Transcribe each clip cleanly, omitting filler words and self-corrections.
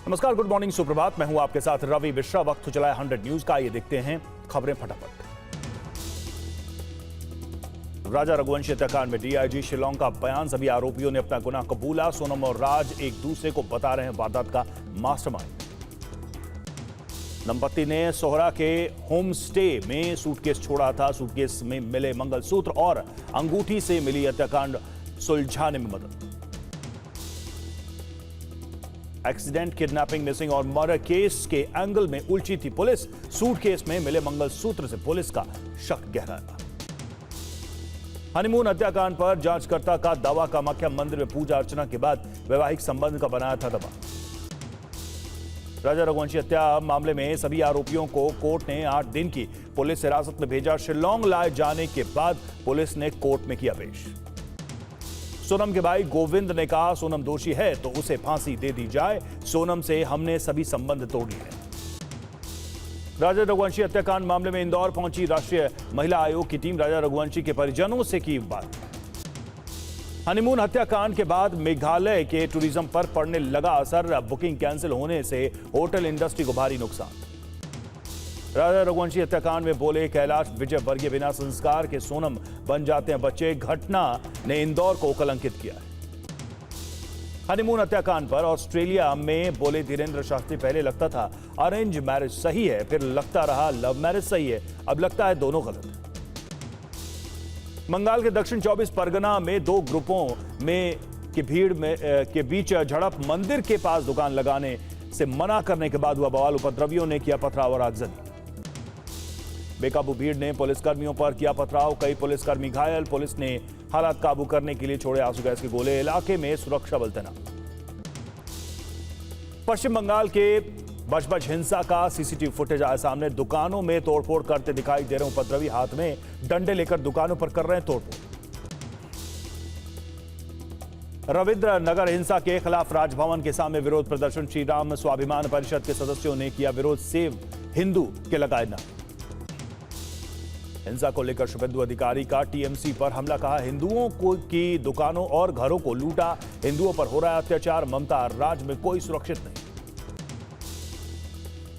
नमस्कार, good morning, सुप्रभात। मैं हूं आपके साथ रवि मिश्रा। वक्त हो चला है 100 न्यूज का। ये देखते हैं खबरें फटाफट। राजा रघुवंशी हत्याकांड में डीआईजी शिलोंग का बयान। सभी आरोपियों ने अपना गुनाह कबूला। सोनम और राज एक दूसरे को बता रहे हैं वारदात का मास्टरमाइंड। दंपति ने सोहरा के होम स्टे में सूटकेस छोड़ा था। सूटकेस में मिले मंगलसूत्र और अंगूठी से मिली हत्याकांड सुलझाने में मदद। एक्सीडेंट, किडनैपिंग, मिसिंग और मर्डर केस के एंगल में उलझी थी पुलिस। सूटकेस में मिले मंगलसूत्र से पुलिस का शक गहराया। हनीमून हत्याकांड पर जांचकर्ता का दावा। कामाख्या मंदिर में पूजा अर्चना के बाद वैवाहिक संबंध का बनाया था दावा। राजा रघुवंशी हत्या मामले में सभी आरोपियों को कोर्ट ने 8 दिन की पुलिस हिरासत में भेजा। शिलोंग लाए जाने के बाद पुलिस ने कोर्ट में किया पेश। सोनम के भाई गोविंद ने कहा, सोनम दोषी है तो उसे फांसी दे दी जाए। सोनम से हमने सभी संबंध तोड़ लिए हैं। राजा रघुवंशी हत्याकांड मामले में इंदौर पहुंची राष्ट्रीय महिला आयोग की टीम। राजा रघुवंशी के परिजनों से की बात। हनीमून हत्याकांड के बाद मेघालय के टूरिज्म पर पड़ने लगा असर। बुकिंग कैंसिल होने से होटल इंडस्ट्री को भारी नुकसान। राजा रघुवंशी हत्याकांड में बोले कैलाश विजयवर्गीय, बिना संस्कार के सोनम बन जाते हैं बच्चे। घटना ने इंदौर को कलंकित किया है। हनीमून हत्याकांड पर ऑस्ट्रेलिया में बोले धीरेन्द्र शास्त्री, पहले लगता था अरेंज मैरिज सही है, फिर लगता रहा लव मैरिज सही है, अब लगता है दोनों गलत। बंगाल के दक्षिण 24 परगना में 2 ग्रुपों में की भीड़ के बीच झड़प। मंदिर के पास दुकान लगाने से मना करने के बाद हुआ बवाल। उपद्रवियों ने किया पथराव और आगजनी। बेकाबू भीड़ ने पुलिसकर्मियों पर किया पथराव। कई पुलिसकर्मी घायल। पुलिस ने हालात काबू करने के लिए छोड़े आंसू गैस के गोले। इलाके में सुरक्षा बल तैनात। पश्चिम बंगाल के बजबज हिंसा का सीसीटीवी फुटेज आया सामने। दुकानों में तोड़फोड़ करते दिखाई दे रहे उपद्रवी। हाथ में डंडे लेकर दुकानों पर कर रहे हैं तोड़फोड़। रविंद्र नगर हिंसा के खिलाफ राजभवन के सामने विरोध प्रदर्शन। श्री राम स्वाभिमान परिषद के सदस्यों ने किया विरोध। सेव हिंदू के लगाए नारे। हिंसा को लेकर शुभेंदु अधिकारी का टीएमसी पर हमला। कहा, हिंदुओं को की दुकानों और घरों को लूटा। हिंदुओं पर हो रहा है अत्याचार। ममता, राज्य में कोई सुरक्षित नहीं।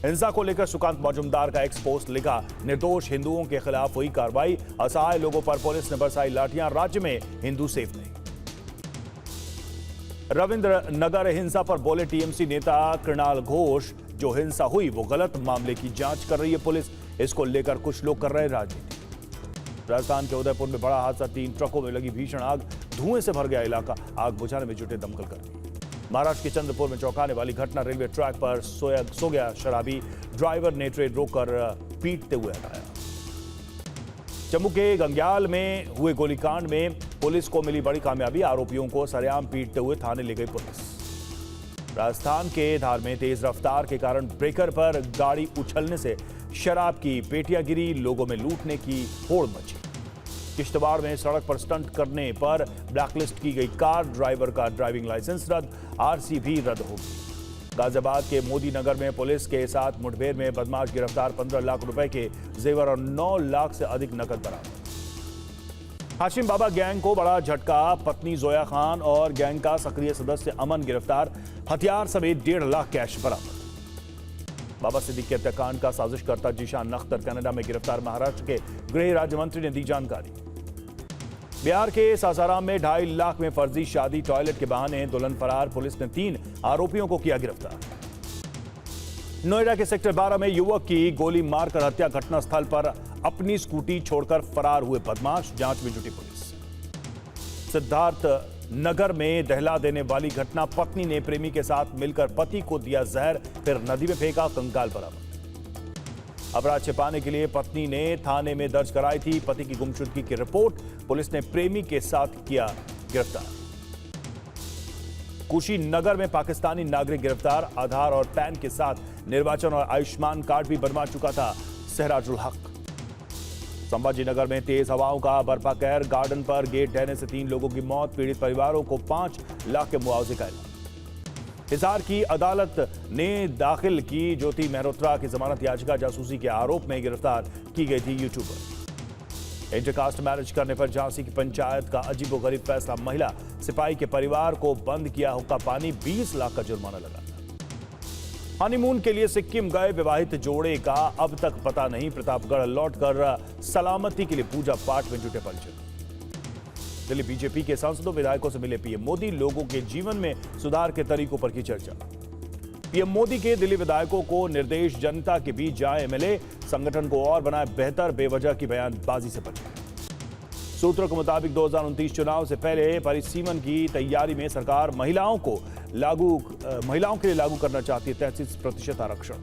हिंसा को लेकर सुकांत मजुमदार का एक्स पोस्ट लिखा, निर्दोष हिंदुओं के खिलाफ हुई कार्रवाई। असहाय लोगों पर पुलिस ने बरसाई लाठियां। राज्य में हिंदू सेफ नहीं। रविंद्र नगर हिंसा पर बोले टीएमसी नेता कृणाल घोष, जो हिंसा हुई वो गलत, मामले की जांच कर रही है पुलिस। इसको लेकर कुछ लोग कर रहे हैं राजनीति। राजस्थान के उदयपुर में बड़ा हादसा। 3 ट्रकों में लगी भीषण आग। धुएं से भर गया इलाका। आग बुझाने में जुटे दमकल कर्मी। महाराष्ट्र के चंद्रपुर में चौंकाने वाली घटना। रेलवे ट्रैक पर सो गया शराबी। ड्राइवर ने ट्रेन रोककर पीटते हुए हटाया। जम्मू के गंग्याल में हुए गोलीकांड में पुलिस को मिली बड़ी कामयाबी। आरोपियों को सरेआम पीटते हुए थाने ले गई पुलिस। राजस्थान के धार में तेज रफ्तार के कारण ब्रेकर पर गाड़ी उछलने से शराब की पेटियां गिरी। लोगों में लूटने की होड़ मची। किश्तवाड़ में सड़क पर स्टंट करने पर ब्लैकलिस्ट की गई कार। ड्राइवर का ड्राइविंग लाइसेंस रद्द, आरसी भी रद्द होगी। गाजियाबाद के मोदी नगर में पुलिस के साथ मुठभेड़ में बदमाश गिरफ्तार। 15 लाख रुपए के जेवर और 9 लाख से अधिक नकद बरामद। हाशिम बाबा गैंग को बड़ा झटका। पत्नी जोया खान और गैंग का सक्रिय सदस्य अमन गिरफ्तार। हथियार समेत 1.5 लाख कैश बरामद। बाबा सिद्दीकी हत्याकांड का साजिशकर्ता जीशान अख्तर कनाडा में गिरफ्तार। महाराष्ट्र के गृह राज्य मंत्री ने दी जानकारी। बिहार के सासाराम में 2.5 लाख में फर्जी शादी। टॉयलेट के बहाने दुल्हन फरार। पुलिस ने 3 आरोपियों को किया गिरफ्तार। नोएडा के सेक्टर 12 में युवक की गोली मारकर हत्या। घटनास्थल पर अपनी स्कूटी छोड़कर फरार हुए बदमाश। जांच में जुटी पुलिस। सिद्धार्थ नगर में दहला देने वाली घटना। पत्नी ने प्रेमी के साथ मिलकर पति को दिया जहर, फिर नदी में फेंका। कंकाल बरामद। अपराध छिपाने के लिए पत्नी ने थाने में दर्ज कराई थी पति की गुमशुदगी की रिपोर्ट। पुलिस ने प्रेमी के साथ किया गिरफ्तार। कुशीनगर में पाकिस्तानी नागरिक गिरफ्तार। आधार और पैन के साथ निर्वाचन और आयुष्मान कार्ड भी बनवा चुका था सहराजुल हक। संभाजीनगर में तेज हवाओं का बर्फा कहर। गार्डन पर गेट ढहने से 3 लोगों की मौत। पीड़ित परिवारों को 5 लाख के मुआवजे का ऐलान। हिसार की अदालत ने दाखिल की ज्योति मेहरोत्रा की जमानत याचिका। जासूसी के आरोप में गिरफ्तार की गई थी यूट्यूबर। इंटरकास्ट मैरिज करने पर झांसी की पंचायत का अजीबोगरीब फैसला। महिला सिपाही के परिवार को बंद किया हुक्का पानी। 20 लाख का जुर्माना लगा। हनीमून के लिए सिक्किम गए विवाहित जोड़े का अब तक पता नहीं। प्रतापगढ़ लौटकर सलामती के लिए पूजा पाठ में जुटे परिजन। दिल्ली बीजेपी के सांसदों विधायकों से मिले पीएम मोदी। लोगों के जीवन में सुधार के तरीकों पर की चर्चा। पीएम मोदी के दिल्ली विधायकों को निर्देश, जनता के बीच जाए एमएलए, संगठन को और बनाए बेहतर, बेवजह की बयानबाजी से बचे। सूत्रों के मुताबिक 2029 चुनाव से पहले परिसीमन की तैयारी में सरकार महिलाओं के लिए लागू करना चाहती है 33% आरक्षण।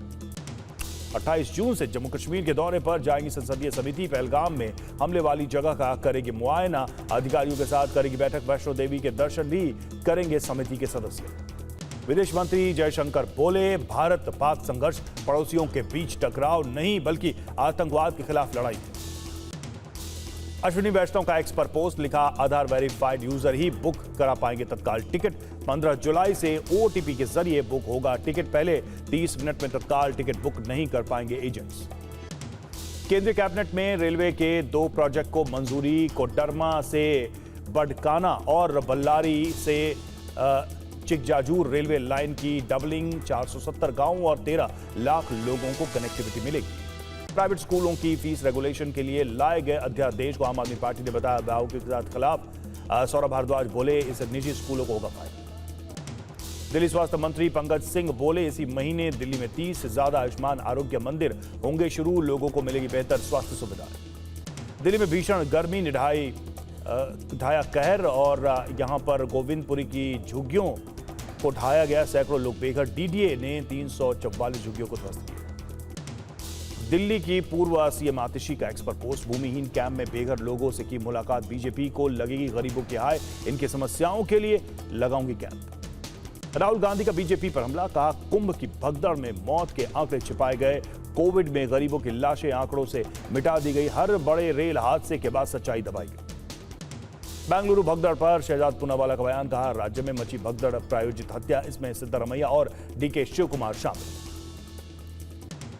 28 जून से जम्मू कश्मीर के दौरे पर जाएंगी संसदीय समिति। पहलगाम में हमले वाली जगह का करेगी मुआयना। अधिकारियों के साथ करेगी बैठक। वैष्णो देवी के दर्शन भी करेंगे समिति के सदस्य। विदेश मंत्री जयशंकर बोले, भारत पाक संघर्ष पड़ोसियों के बीच टकराव नहीं बल्कि आतंकवाद के खिलाफ लड़ाई है। अश्विनी वैष्णव का एक्स पर पोस्ट लिखा, आधार वेरीफाइड यूजर ही बुक करा पाएंगे तत्काल टिकट। 15 जुलाई से ओटीपी के जरिए बुक होगा टिकट। पहले 30 मिनट में तत्काल टिकट बुक नहीं कर पाएंगे एजेंट्स। केंद्रीय कैबिनेट में रेलवे के 2 प्रोजेक्ट को मंजूरी। कोडरमा से बडकाना और बल्लारी से चिकजाजूर रेलवे लाइन की डबलिंग। 470 गांवों और 13 लाख लोगों को कनेक्टिविटी मिलेगी। प्राइवेट स्कूलों की फीस रेगुलेशन के लिए लाए गए अध्यादेश को आम आदमी पार्टी ने बताया अभिभावकों के साथ खिलाफ। सौरभ भारद्वाज बोले, इससे निजी स्कूलों को होगा फायदा। दिल्ली स्वास्थ्य मंत्री पंकज सिंह बोले, इसी महीने दिल्ली में 30 से ज्यादा आयुष्मान आरोग्य मंदिर होंगे शुरू। लोगों को मिलेगी बेहतर स्वास्थ्य सुविधाएं। दिल्ली में भीषण गर्मी ने ढाया कहर और यहां पर गोविंदपुरी की झुग्गियों को ढाया गया। सैकड़ों लोग बेघर। डीडीए ने 344 झुग्गियों को ध्वस्त किया। दिल्ली की पूर्व सीएम आतिशी का एक्स पर पोस्ट। भूमिहीन कैंप में बेघर लोगों से की मुलाकात। बीजेपी को लगेगी गरीबों की हाय, इनकी समस्याओं के लिए लगाऊंगी कैंप। राहुल गांधी का बीजेपी पर हमला। कहा, कुंभ की भगदड़ में मौत के आंकड़े छिपाए गए। कोविड में गरीबों की लाशें आंकड़ों से मिटा दी गई। हर बड़े रेल हादसे के बाद सच्चाई दबाई गई। बेंगलुरु भगदड़ पर शहजाद पूनावाला का बयान। कहा, राज्य में मची भगदड़ प्रायोजित हत्या, इसमें सिद्धरमैया और डीके शिव कुमार शामिल।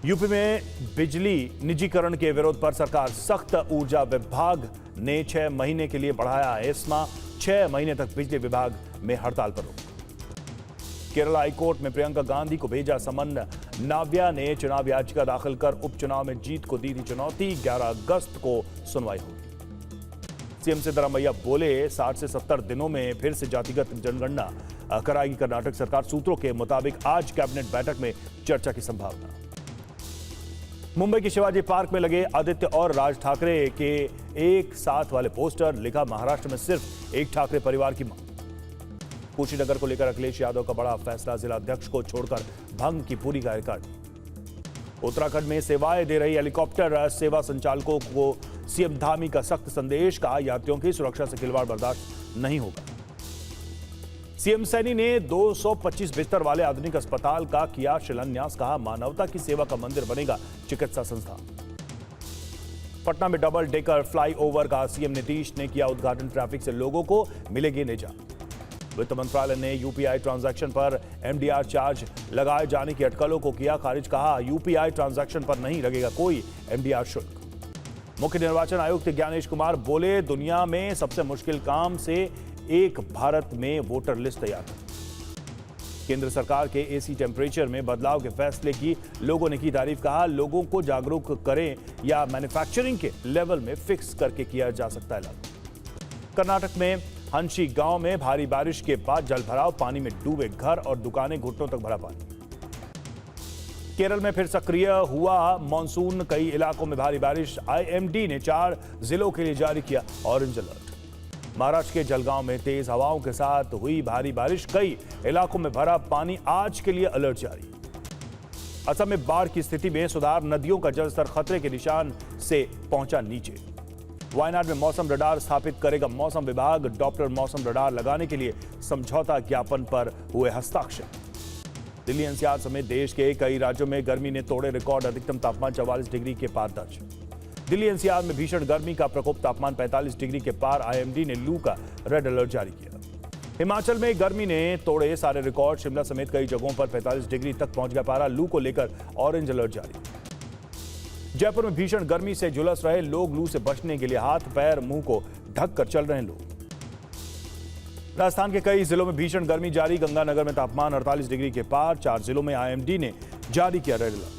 यूपी में बिजली निजीकरण के विरोध पर सरकार सख्त। ऊर्जा विभाग ने 6 महीने के लिए बढ़ाया एस्मा। 6 महीने तक बिजली विभाग में हड़ताल पर रोक। केरला हाईकोर्ट में प्रियंका गांधी को भेजा समन। नाव्या ने चुनाव याचिका दाखिल कर उपचुनाव में जीत को दी थी चुनौती। 11 अगस्त को सुनवाई होगी। सीएम सिद्धरमैया बोले, 60 से 70 दिनों में फिर से जातिगत जनगणना कराएगी कर्नाटक सरकार। सूत्रों के मुताबिक आज कैबिनेट बैठक में चर्चा की संभावना। मुंबई के शिवाजी पार्क में लगे आदित्य और राज ठाकरे के एक साथ वाले पोस्टर। लिखा, महाराष्ट्र में सिर्फ एक ठाकरे परिवार की मांग। कुशीनगर को लेकर अखिलेश यादव का बड़ा फैसला। जिला अध्यक्ष को छोड़कर भंग की पूरी कार्यकारिणी। उत्तराखंड में सेवाएं दे रही हेलीकॉप्टर सेवा संचालकों को सीएम धामी का सख्त संदेश। कहा, यात्रियों की सुरक्षा से खिलवाड़ बर्दाश्त नहीं होगा। सीएम सैनी ने 225 बिस्तर वाले आधुनिक अस्पताल का किया शिलान्यास। कहा, मानवता की सेवा का मंदिर बनेगा चिकित्सा संस्थान। पटना में डबल डेकर फ्लाईओवर का सीएम नीतीश ने किया उद्घाटन। ट्रैफिक से लोगों को मिलेगी निजात। वित्त मंत्रालय ने यूपीआई ट्रांजैक्शन पर एमडीआर चार्ज लगाए जाने की अटकलों को किया खारिज। कहा, यूपीआई ट्रांजैक्शन पर नहीं लगेगा कोई एमडीआर शुल्क। मुख्य निर्वाचन आयुक्त ज्ञानेश कुमार बोले, दुनिया में सबसे मुश्किल काम से एक भारत में वोटर लिस्ट तैयार कर। केंद्र सरकार के एसी टेम्परेचर में बदलाव के फैसले की लोगों ने की तारीफ। कहा, लोगों को जागरूक करें या मैन्युफैक्चरिंग के लेवल में फिक्स करके किया जा सकता है लागू। कर्नाटक में हंशी गांव में भारी बारिश के बाद जलभराव। पानी में डूबे घर और दुकानें, घुटनों तक भरा पानी। केरल में फिर सक्रिय हुआ मानसून। कई इलाकों में भारी बारिश। आईएमडी ने 4 जिलों के लिए जारी किया ऑरेंज अलर्ट। महाराष्ट्र के जलगांव में तेज हवाओं के साथ हुई भारी बारिश। कई इलाकों में भरा पानी। आज के लिए अलर्ट जारी। असम में बाढ़ की स्थिति में सुधार। नदियों का जलस्तर खतरे के निशान से पहुंचा नीचे। वायनाड में मौसम रडार स्थापित करेगा मौसम विभाग। डॉप्लर मौसम रडार लगाने के लिए समझौता ज्ञापन पर हुए हस्ताक्षर। दिल्ली एनसीआर समेत देश के कई राज्यों में गर्मी ने तोड़े रिकॉर्ड। अधिकतम तापमान 44 डिग्री के पार दर्ज। दिल्ली एनसीआर में भीषण गर्मी का प्रकोप। तापमान 45 डिग्री के पार। आईएमडी ने लू का रेड अलर्ट जारी किया। हिमाचल में गर्मी ने तोड़े सारे रिकॉर्ड। शिमला समेत कई जगहों पर 45 डिग्री तक पहुंच गया पारा। लू को लेकर ऑरेंज अलर्ट जारी। जयपुर में भीषण गर्मी से झुलस रहे लोग। लू से बचने के लिए हाथ पैर मुंह को ढककर चल रहे लोग। राजस्थान के कई जिलों में भीषण गर्मी जारी। गंगानगर में तापमान 48 डिग्री के पार। 4 जिलों में आईएमडी ने जारी किया रेड अलर्ट।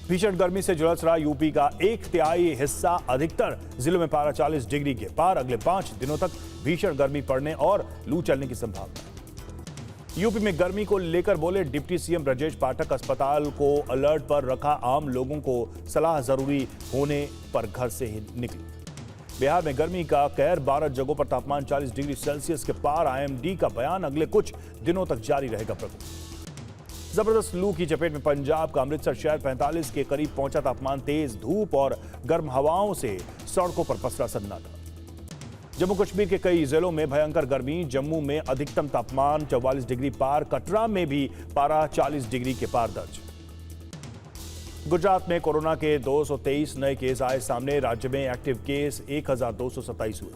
भीषण गर्मी से झुलस रहा यूपी का 1/3 हिस्सा, अधिकतर जिलों में पारा 40 डिग्री के पार। अगले 5 दिनों तक भीषण गर्मी पड़ने और लू चलने की संभावना। यूपी में गर्मी को लेकर बोले डिप्टी सीएम ब्रजेश पाठक, अस्पताल को अलर्ट पर रखा, आम लोगों को सलाह जरूरी होने पर घर से ही निकले। बिहार में गर्मी का कहर, 12 जगहों पर तापमान 40 डिग्री सेल्सियस के पार। आईएमडी का बयान, अगले कुछ दिनों तक जारी रहेगा प्रकोप। जबरदस्त लू की चपेट में पंजाब का अमृतसर शहर, 45 के करीब पहुंचा तापमान। तेज धूप और गर्म हवाओं से सड़कों पर पसरा सन्नाटा। जम्मू कश्मीर के कई जिलों में भयंकर गर्मी, जम्मू में अधिकतम तापमान 44 डिग्री पार, कटरा में भी पारा 40 डिग्री के पार दर्ज। गुजरात में कोरोना के 223 नए केस आए सामने, राज्य में एक्टिव केस 1227 हुए।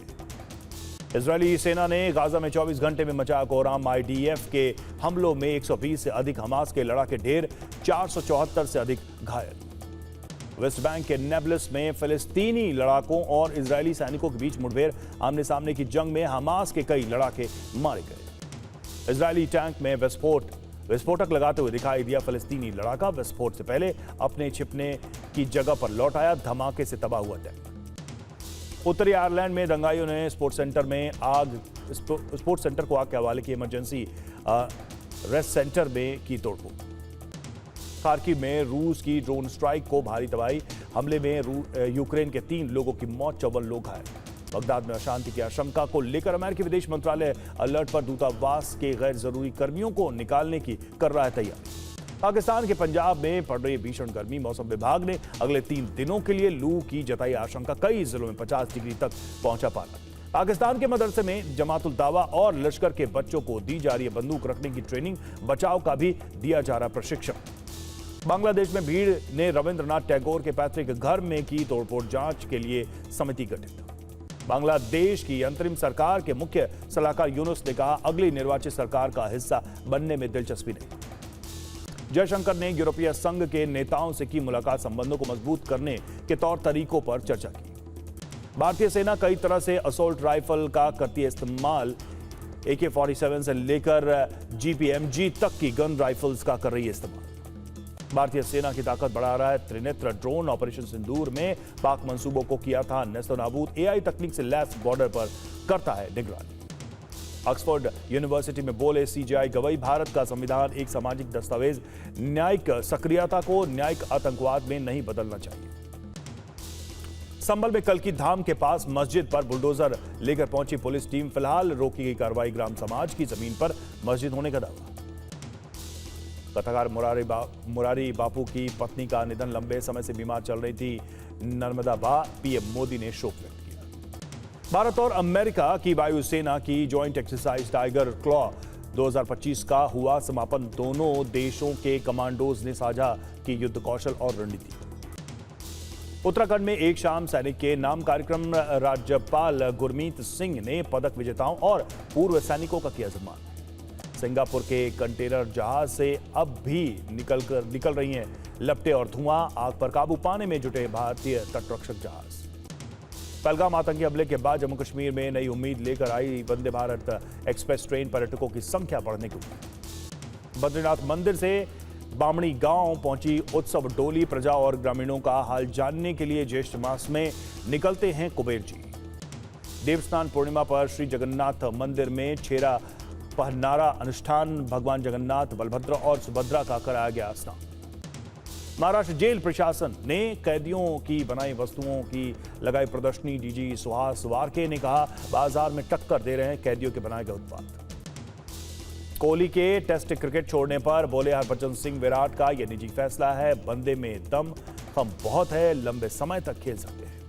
इजरायली सेना ने गाजा में 24 घंटे में मचाया कोहराम, आईडीएफ के हमलों में 120 से अधिक हमास के लड़ाके ढेर, 474 से अधिक घायल। वेस्ट बैंक के नेबलस में फिलिस्तीनी लड़ाकों और इजरायली सैनिकों के बीच मुठभेड़, आमने सामने की जंग में हमास के कई लड़ाके मारे गए। इजरायली टैंक में विस्फोटक लगाते हुए दिखाई दिया फिलिस्तीनी लड़ाका, विस्फोट से पहले अपने छिपने की जगह पर लौट आया, धमाके से तबाह हुआ टैंक। उत्तरी आयरलैंड में दंगाइयों ने स्पोर्ट्स सेंटर को आग के हवाले की, इमरजेंसी रेस्ट सेंटर में की तोड़फोड़। खार्किव में रूस की ड्रोन स्ट्राइक को भारी तबाही, हमले में यूक्रेन के 3 लोगों की मौत, 54 लोग घायल। बगदाद में अशांति की आशंका को लेकर अमेरिकी विदेश मंत्रालय अलर्ट पर, दूतावास के गैर जरूरी कर्मियों को निकालने की कर रहा है तैयारी। पाकिस्तान के पंजाब में पड़ रही भीषण गर्मी, मौसम विभाग ने अगले 3 दिनों के लिए लू की जताई आशंका, कई जिलों में 50 डिग्री तक पहुंचा पारा। पाकिस्तान के मदरसे में जमातुल दावा और लश्कर के बच्चों को दी जा रही है बंदूक रखने की ट्रेनिंग, बचाव का भी दिया जा रहा प्रशिक्षण। बांग्लादेश में भीड़ ने रविंद्रनाथ टैगोर के पैतृक घर में की तोड़फोड़, जांच के लिए समिति गठित। बांग्लादेश की अंतरिम सरकार के मुख्य सलाहकार यूनुस ने कहा, अगली निर्वाचित सरकार का हिस्सा बनने में दिलचस्पी नहीं। जयशंकर ने यूरोपीय संघ के नेताओं से की मुलाकात, संबंधों को मजबूत करने के तौर तरीकों पर चर्चा की। भारतीय सेना कई तरह से असोल्ट राइफल का करती है इस्तेमाल, AK-47 से लेकर GPMG तक की गन राइफल्स का कर रही है इस्तेमाल। भारतीय सेना की ताकत बढ़ा रहा है त्रिनेत्र ड्रोन, ऑपरेशन सिंदूर में पाक मंसूबों को किया था नेस्तनाबूद, AI तकनीक से लैस बॉर्डर पर करता है निगरानी। ऑक्सफोर्ड यूनिवर्सिटी में बोले CGI गवई, भारत का संविधान एक सामाजिक दस्तावेज, न्यायिक सक्रियता को न्यायिक आतंकवाद में नहीं बदलना चाहिए। संभल में कल की धाम के पास मस्जिद पर बुलडोजर लेकर पहुंची पुलिस टीम, फिलहाल रोकी गई कार्रवाई, ग्राम समाज की जमीन पर मस्जिद होने का दावा। कथाकार मुरारी बापू की पत्नी का निधन, लंबे समय से बीमार चल रही थी नर्मदा बा, पीएम मोदी ने शोक व्यक्त किया। भारत और अमेरिका की वायुसेना की ज्वाइंट एक्सरसाइज टाइगर क्लॉ 2025 का हुआ समापन, दोनों देशों के कमांडोज ने साझा की युद्ध कौशल और रणनीति। उत्तराखंड में एक शाम सैनिक के नाम कार्यक्रम, राज्यपाल गुरमीत सिंह ने पदक विजेताओं और पूर्व सैनिकों का किया सम्मान। सिंगापुर के कंटेनर जहाज से अब भी निकल रही हैं लपटें और धुआं, आग पर काबू पाने में जुटे भारतीय तटरक्षक जहाज। पहलगाम आतंकी हमले के बाद जम्मू कश्मीर में नई उम्मीद लेकर आई वंदे भारत एक्सप्रेस ट्रेन, पर्यटकों की संख्या बढ़ने की उम्मीद। बद्रीनाथ मंदिर से बामणी गांव पहुंची उत्सव डोली, प्रजा और ग्रामीणों का हाल जानने के लिए ज्येष्ठ मास में निकलते हैं कुबेर जी। देवस्नान पूर्णिमा पर श्री जगन्नाथ मंदिर में छेरा पहनारा अनुष्ठान, भगवान जगन्नाथ, बलभद्र और सुभद्रा का कराया गया स्नान। महाराष्ट्र जेल प्रशासन ने कैदियों की बनाई वस्तुओं की लगाई प्रदर्शनी, डीजी सुहास वारके ने कहा, बाजार में टक्कर दे रहे हैं कैदियों के बनाए गए उत्पाद। कोहली के टेस्ट क्रिकेट छोड़ने पर बोले हरभजन सिंह, विराट का यह निजी फैसला है, बंदे में दम, हम बहुत है, लंबे समय तक खेल सकते हैं।